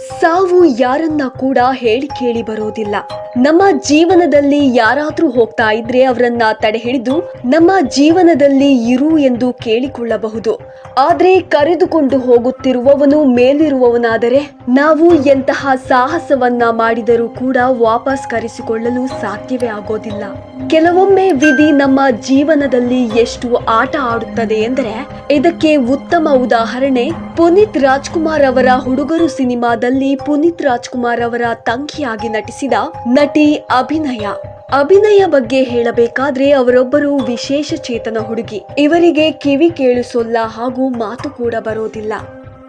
ಸಾವು ಯಾರನ್ನ ಕೂಡ ಹೇಳಿ ಕೇಳಿ ಬರೋದಿಲ್ಲ. ನಮ್ಮ ಜೀವನದಲ್ಲಿ ಯಾರಾದ್ರೂ ಹೋಗ್ತಾ ಇದ್ರೆ ಅವರನ್ನ ತಡೆ ಹಿಡಿದು ನಮ್ಮ ಜೀವನದಲ್ಲಿ ಇರು ಎಂದು ಕೇಳಿಕೊಳ್ಳಬಹುದು. ಆದ್ರೆ ಕರೆದುಕೊಂಡು ಹೋಗುತ್ತಿರುವವನು ಮೇಲಿರುವವನಾದರೆ ನಾವು ಎಂತಹ ಸಾಹಸವನ್ನ ಮಾಡಿದರೂ ಕೂಡ ವಾಪಸ್ ಕರೆಸಿಕೊಳ್ಳಲು ಸಾಧ್ಯವೇ ಆಗೋದಿಲ್ಲ. ಕೆಲವೊಮ್ಮೆ ವಿಧಿ ನಮ್ಮ ಜೀವನದಲ್ಲಿ ಎಷ್ಟು ಆಟ ಆಡುತ್ತದೆ ಎಂದರೆ ಇದಕ್ಕೆ ಉತ್ತಮ ಉದಾಹರಣೆ ಪುನೀತ್ ರಾಜ್ಕುಮಾರ್ ಅವರ ಹುಡುಗರು ಸಿನಿಮಾದಲ್ಲಿ ಪುನೀತ್ ರಾಜ್ಕುಮಾರ್ ಅವರ ತಂಗಿಯಾಗಿ ನಟಿಸಿದ ನಟಿ ಅಭಿನಯ ಬಗ್ಗೆ ಹೇಳಬೇಕಾದ್ರೆ ಅವರೊಬ್ಬರು ವಿಶೇಷ ಚೇತನ ಹುಡುಗಿ. ಇವರಿಗೆ ಕಿವಿ ಕೇಳಿಸೋಲ್ಲ ಹಾಗೂ ಮಾತು ಕೂಡ ಬರೋದಿಲ್ಲ.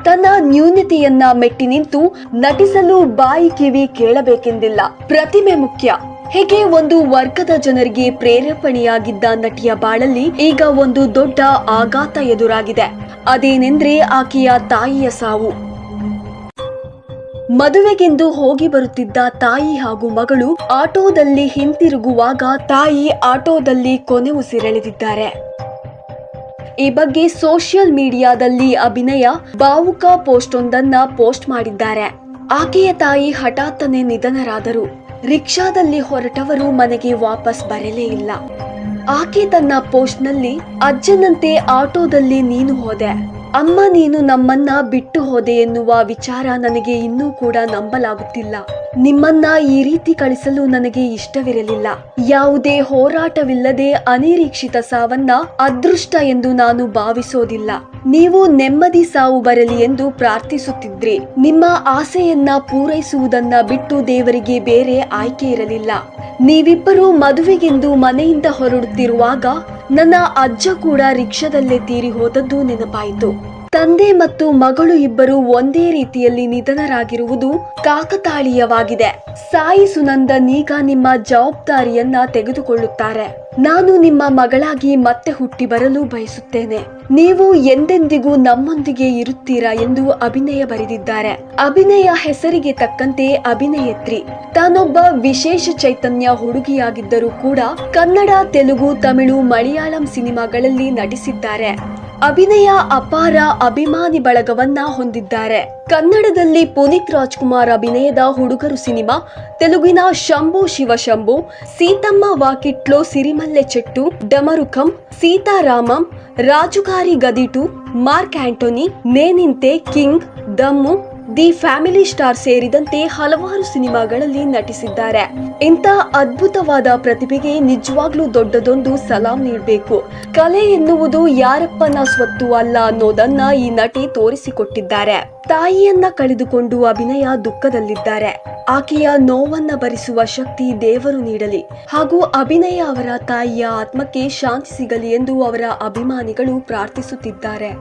ತನ್ನ ನ್ಯೂನತೆಯನ್ನ ಮೆಟ್ಟಿ ನಿಂತು ನಟಿಸಲು ಬಾಯಿ ಕಿವಿ ಕೇಳಬೇಕೆಂದಿಲ್ಲ, ಪ್ರತಿಮೆ ಮುಖ್ಯ. ಹೀಗೆ ಒಂದು ವರ್ಗದ ಜನರಿಗೆ ಪ್ರೇರೇಪಣೆಯಾಗಿದ್ದ ನಟಿಯ ಬಾಳಲ್ಲಿ ಈಗ ಒಂದು ದೊಡ್ಡ ಆಘಾತ ಎದುರಾಗಿದೆ. ಅದೇನೆಂದ್ರೆ ಆಕೆಯ ತಾಯಿಯ ಸಾವು. ಮದುವೆಗೆಂದು ಹೋಗಿ ಬರುತ್ತಿದ್ದ ತಾಯಿ ಹಾಗೂ ಮಗಳು ಆಟೋದಲ್ಲಿ ಹಿಂತಿರುಗುವಾಗ ತಾಯಿ ಆಟೋದಲ್ಲಿ ಕೊನೆ ಉಸಿರೆಳೆದಿದ್ದಾರೆ. ಈ ಬಗ್ಗೆ ಸೋಷಿಯಲ್ ಮೀಡಿಯಾದಲ್ಲಿ ಅಭಿನಯ ಭಾವುಕ ಪೋಸ್ಟ್ ಒಂದನ್ನ ಪೋಸ್ಟ್ ಮಾಡಿದ್ದಾರೆ. ಆಕೆಯ ತಾಯಿ ಹಠಾತ್ತನೆ ನಿಧನರಾದರು. ರಿಕ್ಷಾದಲ್ಲಿ ಹೊರಟವರು ಮನೆಗೆ ವಾಪಸ್ ಬರಲೇ ಇಲ್ಲ. ಆಕೆ ತನ್ನ ಪೋಸ್ಟ್ ನಲ್ಲಿ ಅಜ್ಜನಂತೆ ಆಟೋದಲ್ಲಿ ನೀನು ಹೋದೆ, ಅಮ್ಮ ನೀನು ನಮ್ಮನ್ನ ಬಿಟ್ಟು ಹೋದೆ ಎನ್ನುವ ವಿಚಾರ ನನಗೆ ಇನ್ನೂ ಕೂಡ ನಂಬಲಾಗುತ್ತಿಲ್ಲ. ನಿಮ್ಮನ್ನ ಈ ರೀತಿ ಕಳಿಸಲು ನನಗೆ ಇಷ್ಟವಿರಲಿಲ್ಲ. ಯಾವುದೇ ಹೋರಾಟವಿಲ್ಲದೆ ಅನಿರೀಕ್ಷಿತ ಸಾವನ್ನ ಅದೃಷ್ಟ ಎಂದು ನಾನು ಭಾವಿಸೋದಿಲ್ಲ. ನೀವು ನೆಮ್ಮದಿ ಸಾವು ಬರಲಿ ಎಂದು ಪ್ರಾರ್ಥಿಸುತ್ತಿದ್ರಿ. ನಿಮ್ಮ ಆಸೆಯನ್ನ ಪೂರೈಸುವುದನ್ನ ಬಿಟ್ಟು ದೇವರಿಗೆ ಬೇರೆ ಆಯ್ಕೆ ಇರಲಿಲ್ಲ. ನೀವಿಬ್ಬರು ಮದುವೆಗೆಂದು ಮನೆಯಿಂದ ಹೊರಡುತ್ತಿರುವಾಗ ನನ್ನ ಅಜ್ಜ ಕೂಡ ರಿಕ್ಷಾದಲ್ಲೇ ತೀರಿ ಹೋದದ್ದು ನೆನಪಾಯಿತು. ತಂದೆ ಮತ್ತು ಮಗಳು ಇಬ್ಬರು ಒಂದೇ ರೀತಿಯಲ್ಲಿ ನಿಧನರಾಗಿರುವುದು ಕಾಕತಾಳೀಯವಾಗಿದೆ. ಸಾಯಿ ಸುನಂದನ್ ಈಗ ನಿಮ್ಮ ಜವಾಬ್ದಾರಿಯನ್ನ ತೆಗೆದುಕೊಳ್ಳುತ್ತಾರೆ. ನಾನು ನಿಮ್ಮ ಮಗಳಾಗಿ ಮತ್ತೆ ಹುಟ್ಟಿ ಬರಲು ಬಯಸುತ್ತೇನೆ. ನೀವು ಎಂದೆಂದಿಗೂ ನಮ್ಮೊಂದಿಗೆ ಇರುತ್ತೀರಾ ಎಂದು ಅಭಿನಯ ಬರೆದಿದ್ದಾರೆ. ಅಭಿನಯ ಹೆಸರಿಗೆ ತಕ್ಕಂತೆ ಅಭಿನಯತ್ರಿ. ತಾನೊಬ್ಬ ವಿಶೇಷ ಚೈತನ್ಯ ಹುಡುಗಿಯಾಗಿದ್ದರೂ ಕೂಡ ಕನ್ನಡ, ತೆಲುಗು, ತಮಿಳು, ಮಲಯಾಳಂ ಸಿನಿಮಾಗಳಲ್ಲಿ ನಟಿಸಿದ್ದಾರೆ. ಅಭಿನಯ ಅಪಾರ ಅಭಿಮಾನಿ ಬಳಗವನ್ನ ಹೊಂದಿದ್ದಾರೆ. ಕನ್ನಡದಲ್ಲಿ ಪುನೀತ್ ರಾಜ್ಕುಮಾರ್ ಅಭಿನಯದ ಹುಡುಗರು ಸಿನಿಮಾ, ತೆಲುಗಿನ ಶಂಭು ಶಿವಶಂಭು, ಸೀತಮ್ಮ ವಾಕಿಟ್ಲೋ, ಸಿರಿಮಲ್ಲೆ ಚೆಟ್ಟು, ಡಮರುಕಂ, ಸೀತಾರಾಮಂ, ರಾಜುಗಾರಿ ಗದಿಟು, Mark Antony, Neninthe, King, Dammu, the family star ಸೇರಿದಂತೆ ಹಲವಾರು ಸಿನಿಮಾಗಳಲ್ಲಿ ನಟಿಸಿದ್ದಾರೆ. ಇಂಥ ಅದ್ಭುತವಾದ ಪ್ರತಿಭೆಗೆ ನಿಜವಾಗ್ಲೂ ದೊಡ್ಡದೊಂದು ಸಲಾಂ ನೀಡಬೇಕು. ಕಲೆ ಎನ್ನುವುದು ಯಾರಪ್ಪನ ಸ್ವತ್ತು ಅಲ್ಲ ಅನ್ನೋದನ್ನ ಈ ನಟಿ ತೋರಿಸಿಕೊಟ್ಟಿದ್ದಾರೆ. ತಾಯಿಯನ್ನ ಕಳೆದುಕೊಂಡು ಅಭಿನಯ ದುಃಖದಲ್ಲಿದ್ದಾರೆ. ಆಕೆಯ ನೋವನ್ನ ಭರಿಸುವ ಶಕ್ತಿ ದೇವರು ನೀಡಲಿ ಹಾಗೂ ಅಭಿನಯ ಅವರ ತಾಯಿಯ ಆತ್ಮಕ್ಕೆ ಶಾಂತಿ ಸಿಗಲಿ ಎಂದು ಅವರ ಅಭಿಮಾನಿಗಳು ಪ್ರಾರ್ಥಿಸುತ್ತಿದ್ದಾರೆ.